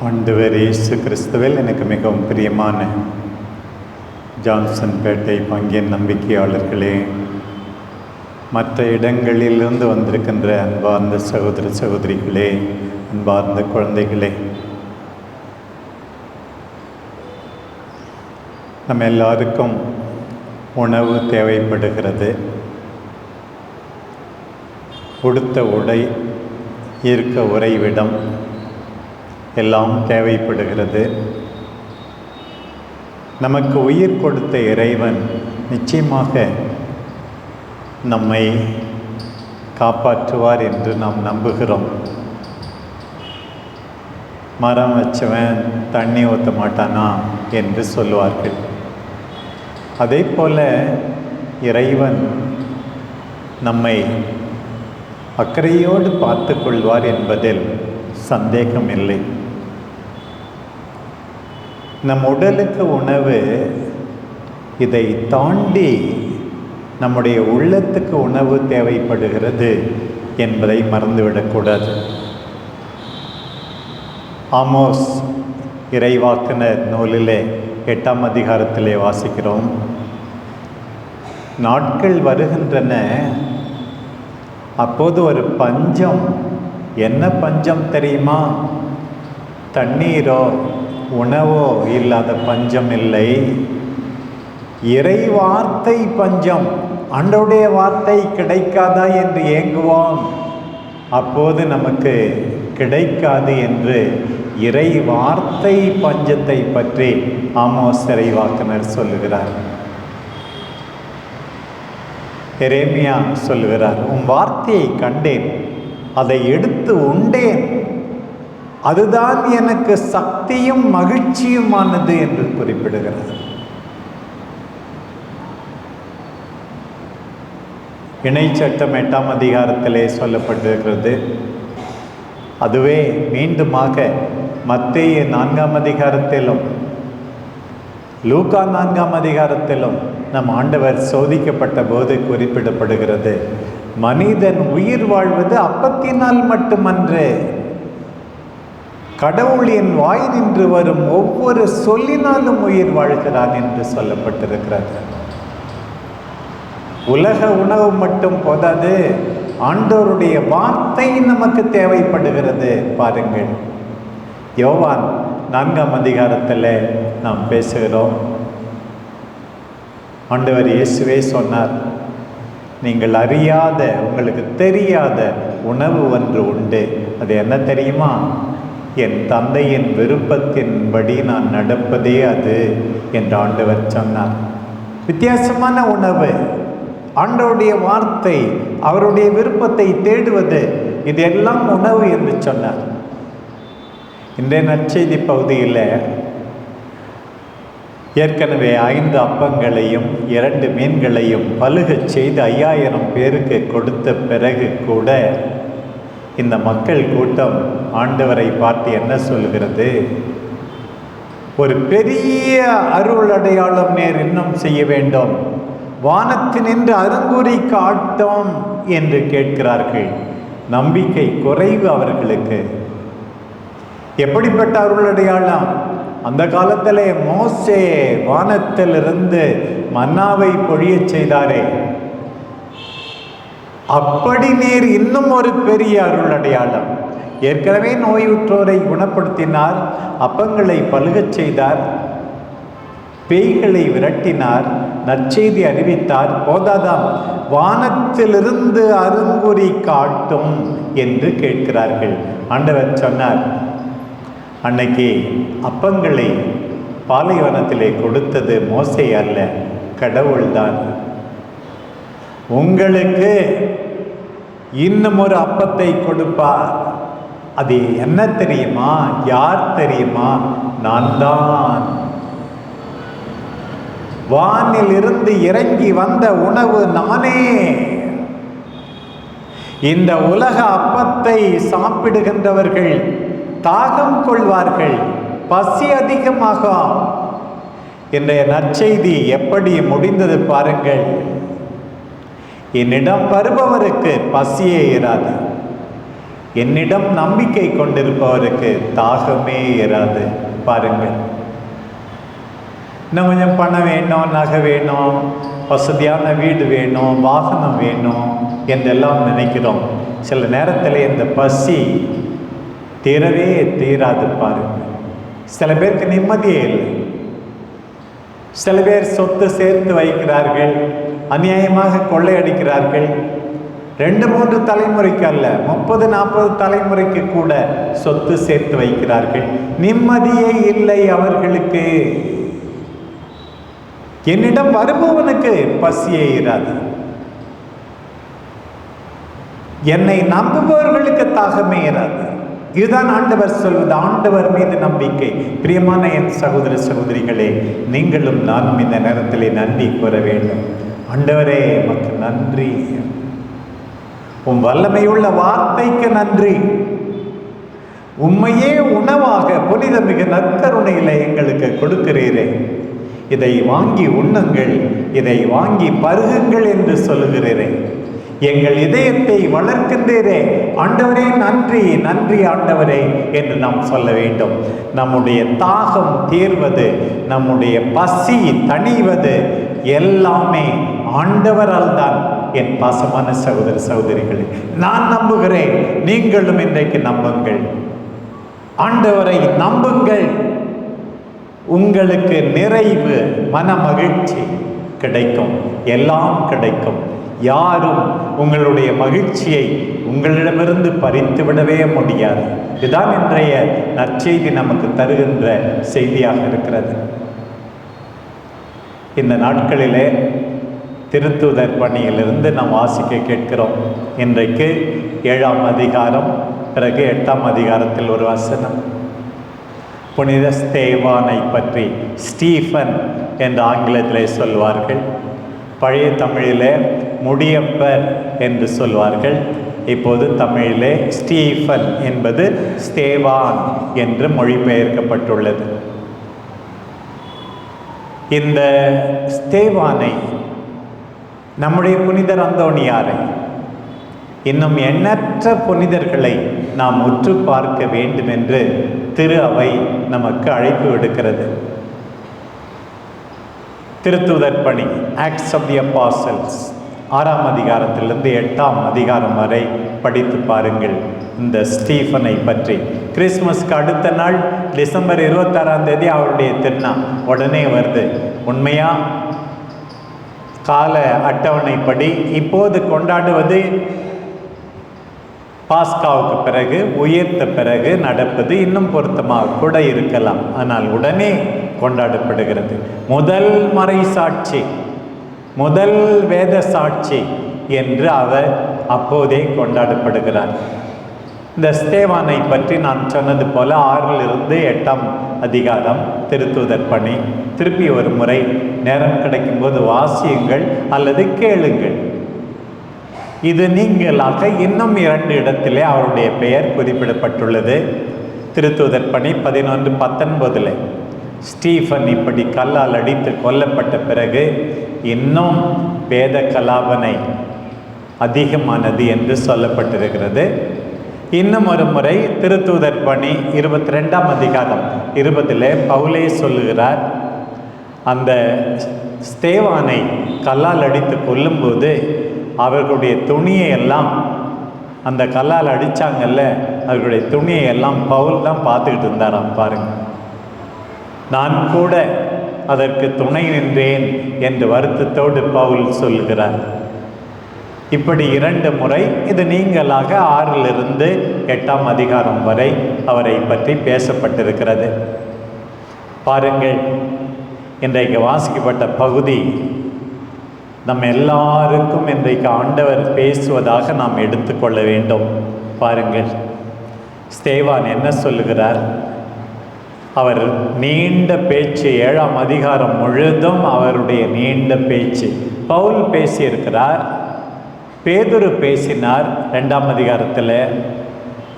ஆண்டவர் இயேசு கிறிஸ்துவில் எனக்கு மிகவும் பிரியமான ஜான்சன் பேட்டை பங்கின் நம்பிக்கையாளர்களே, மற்ற இடங்களிலிருந்து வந்திருக்கின்ற அன்பார்ந்த சகோதர சகோதரிகளே, அன்பார்ந்த குழந்தைகளே, நம்ம எல்லாருக்கும் உணவு தேவைப்படுகிறது. உடுத்த உடை, இருக்க உறைவிடம் எல்லாம் தேவைப்படுகிறது. நமக்கு உயிர் கொடுத்த இறைவன் நிச்சயமாக நம்மை காப்பாற்றுவார் என்று நாம் நம்புகிறோம். மரம் வச்சவன் தண்ணி ஊற்ற மாட்டானா என்று சொல்லுவார்கள். அதே போல இறைவன் நம்மை அக்கறையோடு பார்த்து கொள்வார் என்பதில் சந்தேகம் இல்லை. நம் உடலுக்கு உணவு, இதை தாண்டி நம்முடைய உள்ளத்துக்கு உணவு தேவைப்படுகிறது என்பதை மறந்துவிடக்கூடாது. ஆமோஸ் இறைவாக்கினர் நூலிலே 8ஆம் அதிகாரத்திலே வாசிக்கிறோம். நாட்கள் வருகின்றன, அப்போது ஒரு பஞ்சம். என்ன பஞ்சம் தெரியுமா? தண்ணீரோ உணவோ இல்லாத பஞ்சம் இல்லை, இறை வார்த்தை பஞ்சம். ஆண்டவருடைய வார்த்தை கிடைக்காதா என்று ஏங்குவோம், அப்போது நமக்கு கிடைக்காது என்று இறை வார்த்தை பஞ்சத்தை பற்றி ஆமோஸ் இறைவாக்கினர் சொல்லுகிறார். எரேமியா சொல்லுகிறார், உன் வார்த்தையை கண்டேன், அதை எடுத்து உண்டேன், அதுதான் எனக்கு சக்தியும் மகிழ்ச்சியுமானது என்று குறிப்பிடுகிறார். இணை சட்டம் 8ஆம் அதிகாரத்திலே சொல்லப்பட்டிருக்கிறது. அதுவே மீண்டுமாக மத்தேயு 4ஆம் அதிகாரத்திலும் லூக்கா 4ஆம் அதிகாரத்திலும் நம் ஆண்டவர் சோதிக்கப்பட்ட போது குறிப்பிடப்படுகிறது. மனிதன் உயிர் வாழ்வது அப்பத்தினால் மட்டுமன்று, கடவுளின் வாய் நின்று வரும் ஒவ்வொரு சொல்லினாலும் உயிர் வாழ்கிறான் என்று சொல்லப்பட்டிருக்கிறது. உலக உணவு மட்டும் போதாது, ஆண்டவருடைய வார்த்தை நமக்கு தேவைப்படுகிறது. பாருங்கள், யோவான் 4ஆம் அதிகாரத்தில் நாம் பேசுகிறோம். ஆண்டவர் இயேசுவே சொன்னார், நீங்கள் அறியாத, உங்களுக்கு தெரியாத உணவு ஒன்று உண்டு. அது என்ன தெரியுமா? என் தந்தையின் விருப்பத்தின்படி நான் நடப்பதே அது என்று ஆண்டவர் சொன்னார். வித்தியாசமான உணவு, ஆண்டவருடைய வார்த்தை, அவருடைய விருப்பத்தை தேடுவது, இதெல்லாம் உணவு என்று சொன்னார். இன்றைய நற்செய்தி பகுதியில் ஏற்கனவே 5 அப்பங்களையும் 2 மீன்களையும் பலுகச் செய்து 5000 பேருக்கு கொடுத்த பிறகு கூட இந்த மக்கள் கூட்டம் ஆண்டவரை பார்த்து என்ன சொல்கிறது? ஒரு பெரிய அருள் அடையாளம் நேர் இன்னும் செய்ய வேண்டும், வானத்தினின்று அருங்குறி காட்டும் என்று கேட்கிறார்கள். நம்பிக்கை குறைவு அவர்களுக்கு. எப்படிப்பட்ட அருள் அடையாளம்? அந்த காலத்திலே மோசே வானத்திலிருந்து மன்னாவை பொழியச் செய்தாரே, அப்படி நீர் இன்னும் ஒரு பெரிய அருள் அடையாளம். ஏற்கனவே நோயுற்றோரை குணப்படுத்தினார், அப்பங்களை பலுகச் செய்தார், பேய்களை விரட்டினார், நற்செய்தி அறிவித்தார். போதாதாம், வானத்திலிருந்து அருங்குறி காட்டும் என்று கேட்கிறார்கள். ஆண்டவர் சொன்னார், அன்னைக்கு அப்பங்களை பாலைவனத்திலே கொடுத்தது மோசே அல்ல, கடவுள்தான். உங்களுக்கு இன்னும் ஒரு அப்பத்தை கொடுப்பார். அது என்ன தெரியுமா? யார் தெரியுமா? நான் தான். வானில் இருந்து இறங்கி வந்த உணவு நானே. இந்த உலக அப்பத்தை சாப்பிடுகின்றவர்கள் தாகம் கொள்வார்கள், பசி அதிகமாகும். இன்றைய நற்செய்தி எப்படி முடிந்தது பாருங்கள். என்னிடம் வருபவருக்கு பசியே இராது. என்னிடம் நம்பிக்கை கொண்டிருப்பவருக்கு தாகமே இராது. பாருங்கள், இன்னும் கொஞ்சம் பணம் வேணும், நகை வேணும், வசதியான வீடு வேணும், வாகனம் வேணும் என்றெல்லாம் நினைக்கிறோம். சில நேரத்தில் இந்த பசி தீரவே தீராது. பாருங்கள், சில பேருக்கு நிம்மதியே இல்லை. சில பேர் சொத்து சேர்த்து வைக்கிறார்கள், அநியாயமாக கொள்ளையடிக்கிறார்கள். 2-3 தலைமுறைக்கு அல்ல, 30-40 தலைமுறைக்கு கூட சொத்து சேர்த்து வைக்கிறார்கள். நிம்மதியே இல்லை அவர்களுக்கு. என்னிடம் வருபவனுக்கு பசியே இராது. என்னை நம்புபவர்களுக்கு தாகமே இராது. இதுதான் ஆண்டவர் சொல்வது. ஆண்டவர் மீது நம்பிக்கை. பிரியமான என் சகோதர சகோதரிகளே, நீங்களும் நானும் இந்த நேரத்திலே நன்றி கூற வேண்டும். ஆண்டவரே, உமக்கு நன்றி. உம் வல்லமையுள்ள வார்த்தைக்கு நன்றி. உண்மையே உணவாக புனிதமிகு நற்கருணையில எங்களுக்கு கொடுக்கிறீரே. இதை வாங்கி உண்ணுங்கள், இதை வாங்கி பருகுங்கள் என்று சொல்லுகிறீரே. எங்கள் இதயத்தை வளர்க்கின்றீரே. ஆண்டவரே நன்றி, நன்றி ஆண்டவரே என்று நாம் சொல்ல வேண்டும். நம்முடைய தாகம் தீர்வது, நம்முடைய பசி தணிவது எல்லாமே ஆண்டவரால் தான். என் பாசமான சகோதர சகோதரிகளே, நான் நம்புகிறேன், நீங்களும் இன்றைக்கு நம்புங்கள். ஆண்டவரை நம்புங்கள். உங்களுக்கு நிறைவு, மன மகிழ்ச்சி கிடைக்கும், எல்லாம் கிடைக்கும். யாரும் உங்களுடைய மகிழ்ச்சியை உங்களிடமிருந்து பறித்து விடவே முடியாது. இதுதான் இன்றைய நற்செய்தி நமக்கு தருகின்ற செய்தியாக இருக்கிறது. இந்த நாட்களிலே திருத்தூதர் பணியிலிருந்து நாம் வாசிக்க கேட்கிறோம். இன்றைக்கு 7ஆம் அதிகாரம், பிறகு 8ஆம் அதிகாரத்தில் ஒரு வசனம். புனித ஸ்தேவானை பற்றி, ஸ்டீஃபன் என்று ஆங்கிலத்திலே சொல்வார்கள். பழைய தமிழிலே முடியப்பர் என்று சொல்வார்கள். இப்போது தமிழிலே ஸ்டீஃபன் என்பது ஸ்தேவான் என்று மொழிபெயர்க்கப்பட்டுள்ளது. இந்த ஸ்தேவானை, நம்முடைய புனிதர் அந்தோணியாரை, இன்னும் எண்ணற்ற புனிதர்களை நாம் உற்று பார்க்க வேண்டும் என்று திரு அவை நமக்கு அழைப்பு விடுக்கிறது. திருத்தூதர் பணி, ஆக்ட்ஸ் ஆஃப் தி அப்போஸ்டல்ஸ், 6ஆம் அதிகாரத்திலிருந்து 8ஆம் அதிகாரம் வரை படித்து பாருங்கள் இந்த ஸ்டீஃபனை பற்றி. கிறிஸ்மஸ்க்கு அடுத்த நாள் டிசம்பர் 26ஆம் தேதி அவருடைய திருநாள் உடனே வருது. உண்மையா கால அட்டவணைப்படி இப்போது கொண்டாடுவது பாஸ்காவுக்கு பிறகு, உயிர்த்த பிறகு நடப்பது இன்னும் பொருத்தமாக கூட இருக்கலாம். ஆனால் உடனே கொண்டாடப்படுகிறது. முதல் மறை சாட்சி, முதல் வேத சாட்சி என்று அவர் அப்போதே கொண்டாடப்படுகிறார். இந்த ஸ்தேவானை பற்றி நான் சொன்னது போல 6லிருந்து 8ஆம் அதிகாரம் திருத்தூதர் பணி. திருப்பி ஒரு முறை நேரம் கிடைக்கும்போது வாசியுங்கள் அல்லது கேளுங்கள். இது நீங்களாக இன்னும் 2 இடத்திலே அவருடைய பெயர் குறிப்பிடப்பட்டுள்ளது. திருத்தூதர் பணி 11:19 ஸ்டீஃபன் இப்படி கல்லால் அடித்து கொல்லப்பட்ட பிறகு இன்னும் வேத கலாபனை அதிகமானது என்று சொல்லப்பட்டிருக்கிறது. இன்னும் ஒரு முறை திருத்தூதர் பணி 22ஆம் அதிகாரம் 20 பவுலே சொல்லுகிறார், அந்த ஸ்தேவானை கல்லால் அடித்து கொல்லும்போது அவர்களுடைய துணியை எல்லாம், அந்த கல்லால் அடித்தாங்கல்ல, அவர்களுடைய துணியை எல்லாம் பவுல் தான் பார்த்துக்கிட்டு இருந்தாராம். பாருங்கள், நான் கூட அதற்கு துணை நின்றேன் என்று வருத்தத்தோடு பவுல் சொல்கிறார். இப்படி 2 முறை இது நீங்களாக 6லிருந்து 8ஆம் அதிகாரம் வரை அவரை பற்றி பேசப்பட்டிருக்கிறது. பாருங்கள், இன்றைக்கு வாசிக்கப்பட்ட பகுதி நம்ம எல்லாருக்கும் இன்றைக்கு ஆண்டவர் பேசுவதாக நாம் எடுத்துக்கொள்ள வேண்டும். பாருங்கள், ஸ்தேவான் என்ன சொல்லுகிறார்? அவர் நீண்ட பேச்சு, 7ஆம் அதிகாரம் முழுதும் அவருடைய நீண்ட பேச்சு. பவுல் பேசியிருக்கிறார், பேதுரு பேசினார் 2ஆம் அதிகாரத்தில்,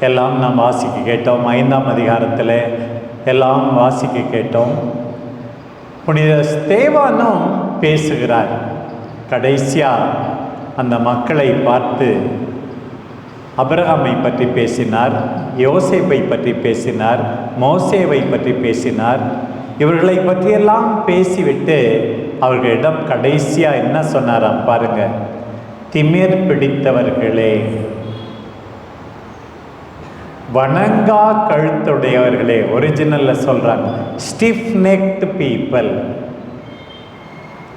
எல்லாம் நாம் வாசிக்க கேட்டோம். 5ஆம் அதிகாரத்தில் எல்லாம் வாசிக்க கேட்டோம். புனித ஸ்தேவானும் பேசுகிறார். கடைசியாக அந்த மக்களை பார்த்து அபிரகாமை பற்றி பேசினார், யோசேப்பை பற்றி பேசினார், மோசேவை பற்றி பேசினார். இவர்களை பற்றியெல்லாம் பேசிவிட்டு அவர்களிடம் கடைசியாக என்ன சொன்னாராம் பாருங்க, திமிர் பிடித்தவர்களே, வணங்கா கழுத்துடையவர்களே, ஒரிஜினல்ல சொல்றாங்க stiff necked people,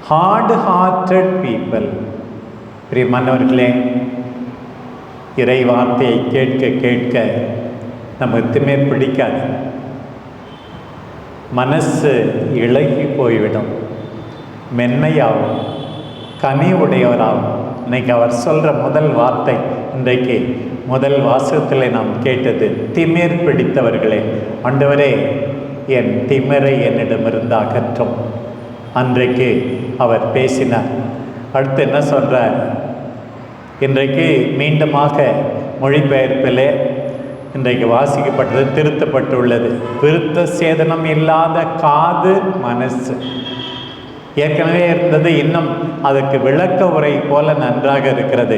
hard hearted people. பிரியமானவர்களே, இறை வார்த்தையை கேட்க கேட்க நமக்கு திமிர் பிடிக்காது, மனசு இளகி போய்விடும், மென்மையாகும், கனி உடையவராகும். இன்னைக்கு அவர் சொல்ற முதல் வார்த்தை, இன்றைக்கு முதல் வாசகத்தில் நாம் கேட்டது, திமிர் பிடித்தவர்களே. ஆண்டவரே, என் திமிரை என்னிடமிருந்து அகற்றும். அன்றைக்கு அவர் பேசினார். அடுத்து என்ன சொல்றார்? இன்றைக்கு மீண்டுமாக மொழிபெயர்ப்பிலே இன்றைக்கு வாசிக்கப்பட்டது, திருத்தப்பட்டுள்ளது. விருத்த சேதனம் இல்லாத காது, மனசு. ஏற்கனவே இருந்தது, இன்னும் அதற்கு விளக்க உரை போல நன்றாக இருக்கிறது.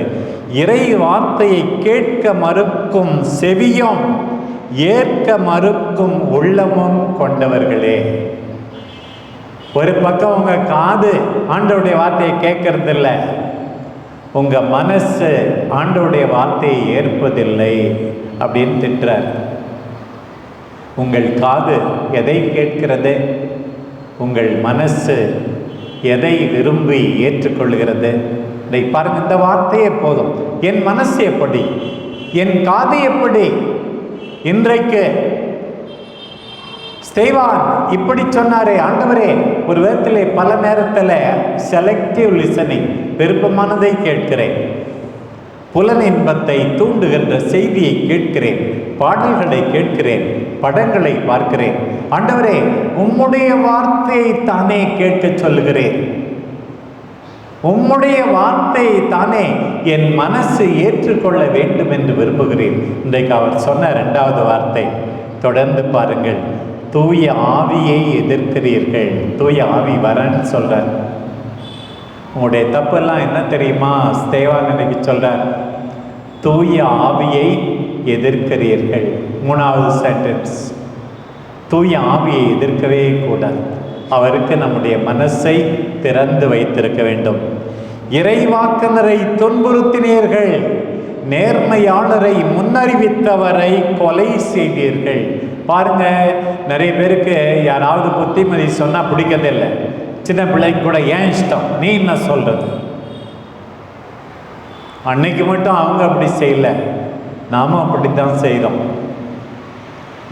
இறை வார்த்தையை கேட்க மறுக்கும் செவியும் ஏற்க மறுக்கும் உள்ளமும் கொண்டவர்களே. ஒரு பக்கம் உங்க காது ஆண்டவருடைய வார்த்தையை கேட்கறது இல்லை, உங்க மனசு ஆண்டவருடைய வார்த்தையை ஏற்பதில்லை அப்படின்னு திட்டுறார். உங்கள் காது எதை கேட்கிறது? உங்கள் மனசு எதை விரும்பி ஏற்றுக்கொள்கிறது? இதை பாருங்க, இந்த வார்த்தையே போதும். என் மனசு எப்படி, என் காது எப்படி? இன்றைக்கு ஸ்தேவான் இப்படி சொன்னாரே, ஆண்டவரே, ஒரு விதத்திலே பல நேரத்தில் செலக்டிவ் லிசனிங், விருப்பமானதை கேட்கிறேன், புலன் இன்பத்தை தூண்டுகின்ற செய்தியை கேட்கிறேன், பாடல்களை கேட்கிறேன், படங்களை பார்க்கிறேன். ஆண்டவரே, உம்முடைய வார்த்தையை தானே கேட்க சொல்லுகிறேன், உம்முடைய வார்த்தையை தானே என் மனசு ஏற்றுக்கொள்ள வேண்டும் என்று விரும்புகிறேன். இன்றைக்கு அவர் சொன்ன இரண்டாவது வார்த்தை, தொடர்ந்து பாருங்கள், தூய ஆவியை எதிர்க்கிறீர்கள். தூய ஆவி வரன்னு சொல்றார். உங்களுடைய தப்பெல்லாம் என்ன தெரியுமா? ஸ்தேவான் இன்னைக்கு சொல்றார், தூய ஆவியை எதிர்க்கிறீர்கள். மூணாவது சென்டென்ஸ், தூய ஆவியை எதிர்க்கவே கூடாது. அவருக்கு நம்முடைய மனசை திறந்து வைத்திருக்க வேண்டும். இறைவாக்கினரை துன்புறுத்தினீர்கள், நேர்மையாளரை முன்னறிவித்தவரை கொலை செய்தீர்கள். பாருங்க, நிறைய பேருக்கு யாராவது புத்திமதி சொன்னா பிடிக்கதில்லை. சின்ன பிள்ளைக்கு கூட ஏன் இஷ்டம், நீ என்ன சொல்றது? அன்னைக்கு மட்டும் அவங்க அப்படி செய்யல, நாமும் அப்படித்தான் செய்கிறோம்.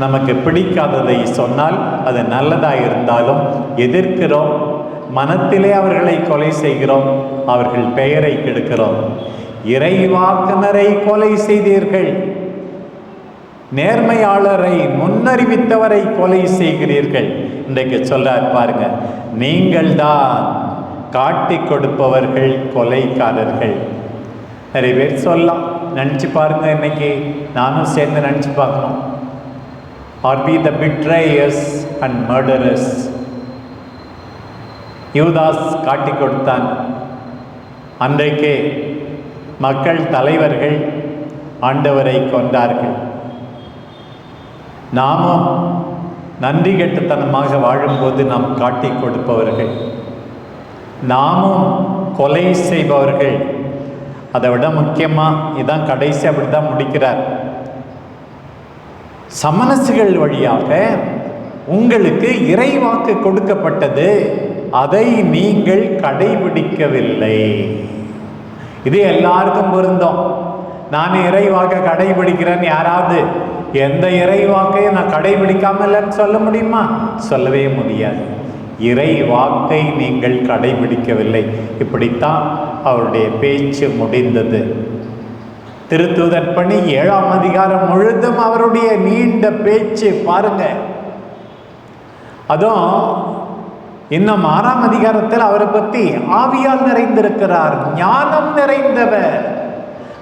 நமக்கு பிடிக்காததை சொன்னால் அது நல்லதாக இருந்தாலும் எதிர்க்கிறோம், மனத்திலே அவர்களை கொலை செய்கிறோம், அவர்கள் பெயரை கெடுக்கிறோம். இறைவாக்கினரை கொலை செய்தீர்கள், நேர்மையாளரை முன்னறிவித்தவரை கொலை செய்கிறீர்கள். இன்றைக்கு சொல்றார் பாருங்க, நீங்கள் தான் காட்டி கொடுப்பவர்கள் கொலைக்காரர்கள். நிறைய பேர் சொல்லலாம், நினச்சி பாருங்க, இன்னைக்கு நானும் சேர்ந்து நினச்சி பார்க்கணும். Are we the betrayers and murderers? யூதாஸ் காட்டி கொடுத்தான். அன்றைக்கு மக்கள் தலைவர்கள் ஆண்டவரை கொண்டார்கள். நாமும் நன்றி கெட்டுத்தனமாக வாழும்போது நாம் காட்டி கொடுப்பவர்கள், நாமும் கொலை செய்பவர்கள். அதை விட முக்கியமாக இதான் கடைசி, அப்படி தான் முடிக்கிறார். சமணசுகள் வழியாக உங்களுக்கு இறைவாக்கு கொடுக்கப்பட்டது, அதை நீங்கள் கடைபிடிக்கவில்லை. இது எல்லாருக்கும் பொருந்தும். நான் இறைவாக்க கடைபிடிக்கிறேன்னு யாராவது எந்த இறைவாக்கையும் நான் கடைபிடிக்காம இல்லைன்னு சொல்ல முடியுமா? சொல்லவே முடியாது. இறை வாக்கை நீங்கள் கடைபிடிக்கவில்லை. இப்படித்தான் அவருடைய பேச்சு முடிந்தது. திருத்தூதர் பணி 7ஆம் அதிகாரம் முழுதும் அவருடைய நீண்ட பேச்சு பாருங்க. அதுவும் இன்னும் 6ஆம் அதிகாரத்தில் அவரை பற்றி ஆவியால் நிறைந்திருக்கிறார், ஞானம் நிறைந்தவர்,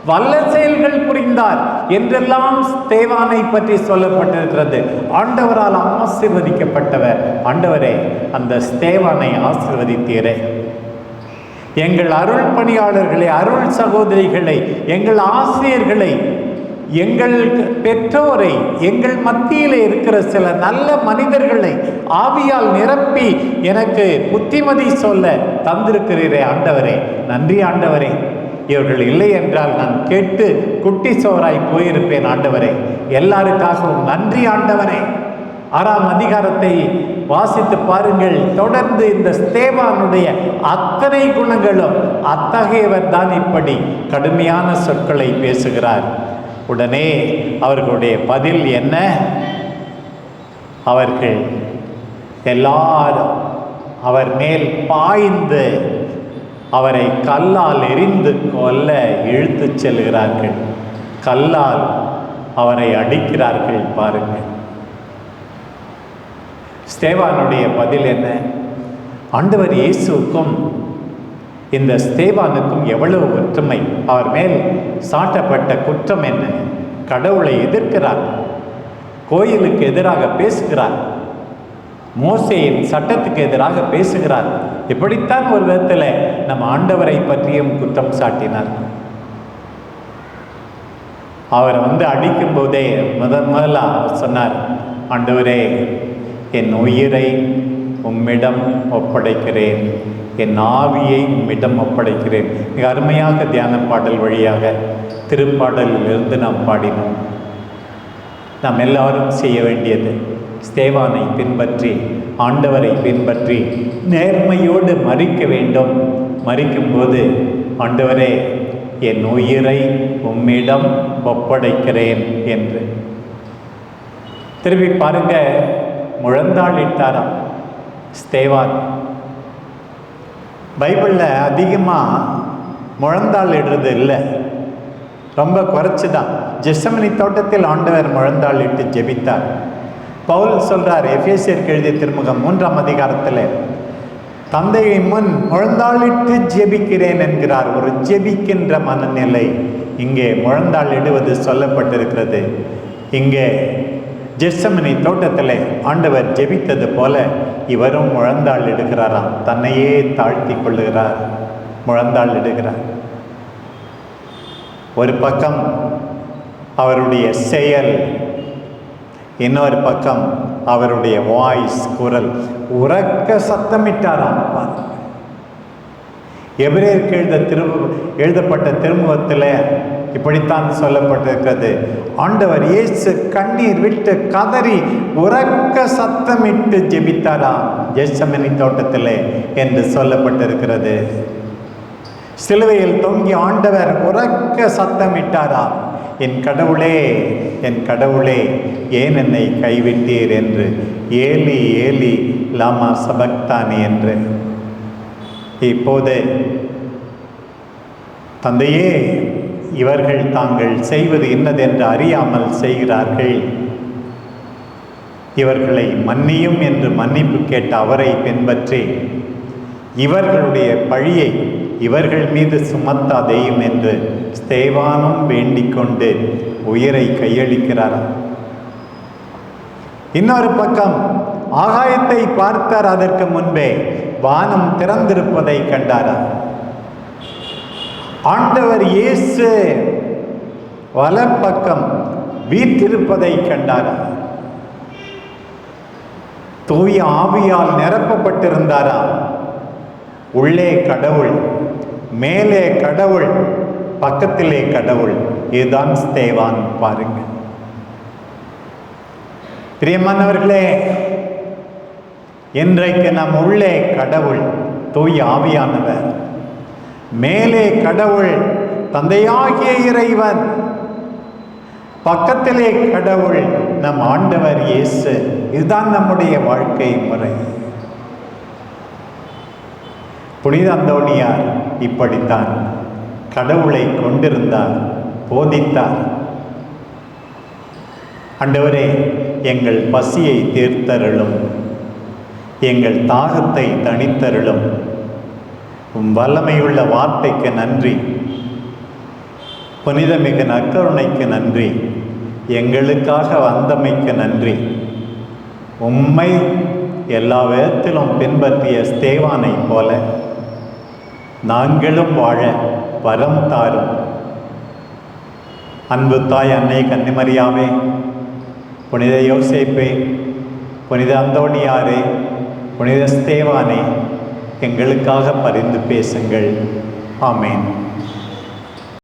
வல்ல செயல்கள் புரிந்தார் என்றெல்லாம் ஸ்தேவானை பற்றி சொல்லப்பட்டிருக்கிறது. ஆண்டவரால் ஆசீர்வதிக்கப்பட்டவர். ஆண்டவரே, அந்த ஸ்தேவானை ஆசீர்வதித்தீரே. எங்கள் அருள் பணியாளர்களை, அருள் சகோதரிகளை, எங்கள் ஆசிரியர்களை எங்கள் பெற்றோரை, எங்கள் மத்தியில் இருக்கிற சில நல்ல மனிதர்களை ஆவியால் நிரப்பி எனக்கு புத்திமதி சொல்ல தந்திருக்கிறீரே ஆண்டவரே, நன்றி ஆண்டவரே. இவர்கள் இல்லை என்றால் நான் கேட்டு குட்டி சோறாய் போயிருப்பேன் ஆண்டவரே. எல்லாருக்காகவும் நன்றி ஆண்டவரே. 6ஆம் அதிகாரத்தை வாசித்து பாருங்கள். தொடர்ந்து இந்த ஸ்தேவானுடைய அத்தனை குணங்களும் அத்தகையவர் தான் இப்படி கடுமையான சொற்களை பேசுகிறார். உடனே அவர்களுடைய பதில் என்ன? அவர்கள் எல்லாரும் அவர் மேல் பாய்ந்து அவரை கல்லால் எறிந்து கொல்ல இழுத்துச் செல்கிறார்கள். கல்லால் அவரை அடிக்கிறார்கள். பாருங்கள், ஸ்தேவானுடைய பதில் என்ன? ஆண்டவர் இயேசுக்கும் இந்த ஸ்தேவானுக்கும் எவ்வளவு ஒற்றுமை! அவர் மேல் சாட்டப்பட்ட குற்றம் என்ன? கடவுளை எதிர்க்கிறார், கோயிலுக்கு எதிராக பேசுகிறார், மோசேயின் சட்டத்துக்கு எதிராக பேசுகிறார். இப்படித்தான் ஒரு விதத்தில் நம் ஆண்டவரை பற்றியும் குற்றம் சாட்டினார். அவர் அடிக்கும் போதே முதல்ல சொன்னார், ஆண்டவரே, என் உயிரை உம்மிடம் ஒப்படைக்கிறேன், என் ஆவியை உம்மிடம் ஒப்படைக்கிறேன். மிக அருமையாக தியான பாடல் வழியாக திருப்பாடலில் இருந்து நாம் பாடினோம். நாம் எல்லாரும் செய்ய வேண்டியது ஸ்தேவானை பின்பற்றி, ஆண்டவரை பின்பற்றி நேர்மையோடு மரிக்க வேண்டும். மரிக்கும்போது, ஆண்டவரே, என் உயிரை உம்மிடம் ஒப்படைக்கிறேன் என்று. திரும்பி பாருங்க, முழந்தாளிட்டாராம் ஸ்தேவான். பைபிளில் அதிகமாக முழந்தாள் இடுறது இல்லை, ரொம்ப குறைச்சி தான். ஜெசமனி தோட்டத்தில் ஆண்டவர் முழந்தாள் இட்டு ஜெபித்தார். பவுல் சொல்றார், எபேசியருக்கு எழுதிய திருமுகம் 3ஆம் அதிகாரத்தில், தந்தையை முன் முழந்தாளிட்டு ஜெபிக்கிறேன் என்கிறார். ஒரு ஜெபிக்கின்ற மனநிலை இங்கே முழந்தாள் இடுவது சொல்லப்பட்டிருக்கிறது. இங்கே ஜெசமனி தோட்டத்தில் ஆண்டவர் ஜெபித்தது போல இவரும் முழந்தாள் இடுகிறாராம். தன்னையே தாழ்த்தி கொள்ளுகிறார், முழந்தாள் இடுகிறார். ஒரு பக்கம் அவருடைய செயல், இன்னொரு பக்கம் அவருடைய வாய்ஸ், குரல். உரக்க சத்தமிட்டாராம். எபிரேயருக்கு எழுதப்பட்ட திருமுகத்தில் இப்படித்தான் சொல்லப்பட்டிருக்கிறது, ஆண்டவர் இயேசு கண்ணீர் விட்டு கதறி உரக்க சத்தமிட்டு ஜெபித்தாராம் கெத்செமனே தோட்டத்தில் என்று சொல்லப்பட்டிருக்கிறது. சிலுவையில் தொங்கி ஆண்டவர் உரக்க சத்தமிட்டாராம், என் கடவுளே, என் கடவுளே, ஏன் என்னை கைவிட்டீர் என்று. ஏலி ஏலி லாமா சபக்தானி என்று. இப்போது தந்தையே, இவர்கள் தாங்கள் செய்வது என்னதென்று அறியாமல் செய்கிறார்கள், இவர்களை மன்னியும் என்று மன்னிப்பு கேட்ட அவரை பின்பற்றி இவர்களுடைய பழியை இவர்கள் மீது சுமத்தாதேயும் என்று ஸ்தேவானும் வேண்டிக் கொண்டு உயிரை கையளிக்கிறார். இன்னொரு பக்கம் ஆகாயத்தை பார்த்தார். அதற்கு முன்பே வானம் திறந்திருப்பதை கண்டாரா. ஆண்டவர் இயேசு வலப்பக்கம் வீற்றிருப்பதை கண்டாரா. தூய ஆவியால் நிரப்பப்பட்டிருந்தாரா. உள்ளே கடவுள், மேலே கடவுள், பக்கத்திலே கடவுள். இதுதான் ஸ்தேவான். பாருங்க பிரியமானவர்களே, இன்றைக்கு நம் உள்ளே கடவுள் தூய ஆவியானவர், மேலே கடவுள் தந்தையாகிய இறைவன், பக்கத்திலே கடவுள் நம் ஆண்டவர் இயேசு. இதுதான் நம்முடைய வாழ்க்கை முறை. புனித அந்தோணியார் இப்படித்தான் கடவுளை கொண்டிருந்தார், போதித்தார். ஆண்டவரே, எங்கள் பசியை தீர்த்தருளும், எங்கள் தாகத்தை தணித்தருளும். உம் வல்லமையுள்ள வார்த்தைக்கு நன்றி, புனிதமிகு நற்கருணைக்கு நன்றி, எங்களுக்காக வந்தமைக்கு நன்றி. உம்மை எல்லா விதத்திலும் பின்பற்றிய ஸ்தேவானை போல நாங்களும் வாழ வரம் தாரும். அன்பு தாய் அன்னை கன்னிமரியாவே, புனித யோசேப்பே, புனித அந்தோணியாரே, புனித ஸ்தேவானே, எங்களுக்காக பரிந்து பேசுங்கள். ஆமேன்.